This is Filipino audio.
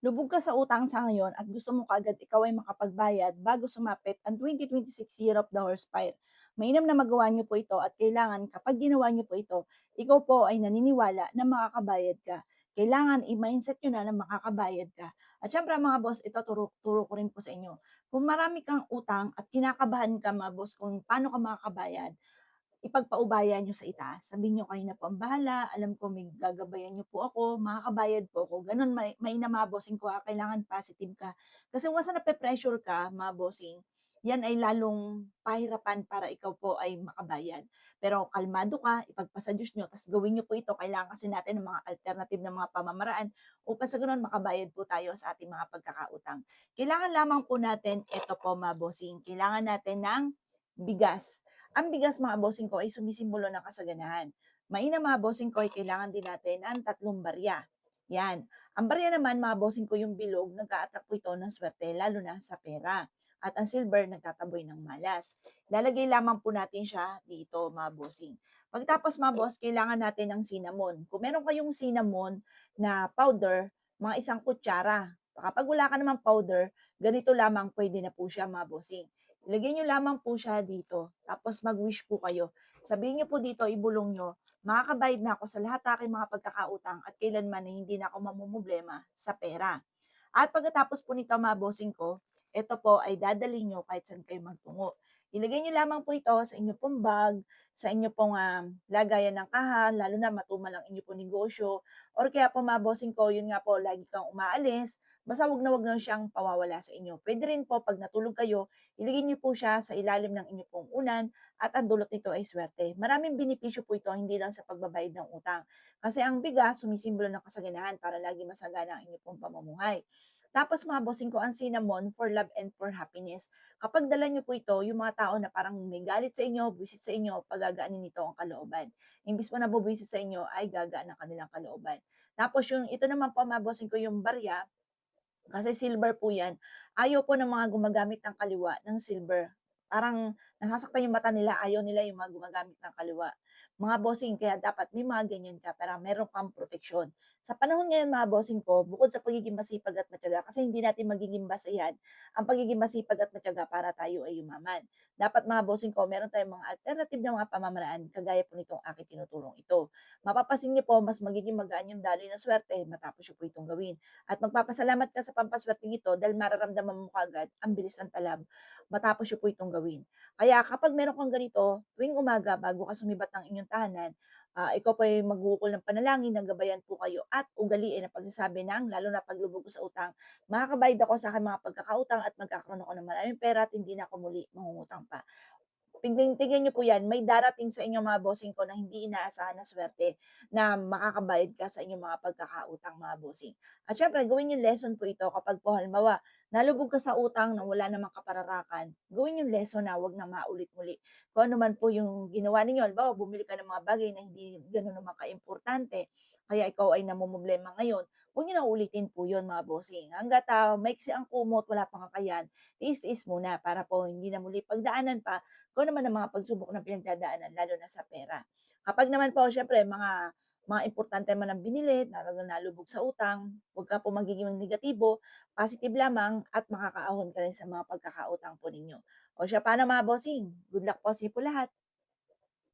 Lubog ka sa utang sa ngayon at gusto mo kaagad ikaw ay makapagbayad bago sumapit ang 2026 Year of the Horsefire. Mainam na magawa niyo po ito at kailangan kapag ginawa niyo po ito, ikaw po ay naniniwala na makakabayad ka. Kailangan i-mindset niyo na makakabayad ka. At syempre mga boss, ito turo ko rin po sa inyo. Kung marami kang utang at kinakabahan ka mga boss kung paano ka makakabayad, ipagpaubaya niyo sa itaas. Sabihin niyo, "Kayo na po ang bahala, alam ko may gagabayan niyo po ako, makakabayad po ako." Gano'n mainam mga bossing ko, kailangan positive ka. Kasi once na nape-pressure ka mga bossing, 'yan ay lalong pahirapan para ikaw po ay makabayad. Pero kalmado ka, ipagpasa Diyos niyo, ta's gawin niyo po ito. Kailangan kasi natin ng mga alternative na mga pamamaraan upang sa gano'n makabayad po tayo sa ating mga pagkakautang. Kailangan lamang po natin ito po mga bossing, kailangan natin ng bigas. Ang bigas mga bossing ko ay sumisimbolo ng kasaganahan. Mainam mga bossing ko ay kailangan din natin ng 3 barya. Yan. Ang barya naman mga bossing ko yung bilog, nag-a-attract po ito ng swerte, lalo na sa pera. At ang silver, nagtataboy ng malas. Lalagay lamang po natin siya dito mga bossing. Pagtapos mga boss, kailangan natin ng cinnamon. Kung meron kayong cinnamon na powder, mga 1 kutsara. Kapag wala ka naman powder, ganito lamang pwede na po siya mga bossing. Ilagay niyo lamang po siya dito, tapos mag-wish po kayo. Sabihin niyo po dito, ibulong niyo, "Makakabayad na ako sa lahat ng aking mga pagkakautang at kailanman ay hindi na ako mamomroblema sa pera." At pagkatapos po nito mga bossing ko, ito po ay dadalhin niyo kahit saan kayo magtungo. Ilagay niyo lamang po ito sa inyo pong bag, sa inyo pong, lagayan ng kaha, lalo na matumal ang inyo pong negosyo, or kaya po mga bossing ko, yun nga po, lagi kang umaalis, basta wag na siyang pawawala sa inyo. Puwede rin po 'pag natulog kayo, ilagay niyo po siya sa ilalim ng inyong pong unan at ang dulot nito ay swerte. Maraming benepisyo po ito, hindi lang sa pagbabayad ng utang. Kasi ang bigas sumisimbolo ng kasaganahan para lagi masagana ang inyong pong pamumuhay. Tapos mga bossing ko, ang cinnamon for love and for happiness. Kapag dala niyo po ito, yung mga tao na parang may galit sa inyo, buwisit sa inyo, pagagaanin nito ang kalooban. Imbis po na bubuwisit sa inyo, ay gagaan ang kanilang kalooban. Tapos yung ito naman po mga bossing ko, yung barya, kasi silver po 'yan. Ayaw po ng mga gumagamit ng kaliwa ng silver. Parang nasasaktan yung mata nila, ayaw nila yung mga gumagamit ng kaliwa. Mga bossing, kaya dapat may mga ganyan ka para meron kang proteksyon. Sa panahon ngayon mga bossing ko, bukod sa pagiging masipag at matiyaga, kasi hindi natin magiging basehan ang pagiging masipag at matiyaga para tayo ay yumaman. Dapat mga bossing ko, meron tayong mga alternative na mga pamamaraan kagaya po nitong aking tinutulong ito. Mapapansin niyo po, mas magiging magaan yung daloy ng swerte matapos niyo po itong gawin. At magpapasalamat ka sa pampaswerteng ito dahil mararamdaman mo kaagad ang bilis ng talab matapos niyo po itong gawin. Kaya kapag meron kang ganito, tuwing umaga bago ka sumibat ng inyong tahanan, ikaw po ay maghuhukol ng panalangin, naggabayan po kayo at ugaliin ang pagsasabi ng, lalo na paglubog ko sa utang, makakabayad ako sa aking mga pagkakautang at magkakaroon ako ng maraming pera at hindi na ako muli mangungutang pa. Tingnan niyo po 'yan, may darating sa inyo mga bossing ko na hindi inaasahan na swerte na makakabayad ka sa inyong mga pagkakautang mga bossing. At siyempre gawin yung lesson po ito kapag po halimbawa, nalubog ka sa utang na wala namang kapararakan, gawin yung lesson na 'wag na maulit muli. Kung ano man po yung ginawa ninyo, halimbawa bumili ka ng mga bagay na hindi gano'n naman kaimportante, kaya ikaw ay namomroblema ngayon, 'wag niyo na uulitin po 'yun mga bossing. Hangga't, maiksi ang kumot, wala pang kakayahan, tiis-tiis muna para po hindi na muli pagdaanan pa kung ano man ang mga pagsubok na pinagdadaanan lalo na sa pera. Kapag naman po siyempre mga importante man ang binili, talagang nalubog sa utang, huwag ka po magiging negatibo, positive lamang at makakaahon ka rin sa mga pagkakautang po ninyo. O siya, paano mga bossing? Good luck po sa inyo po lahat.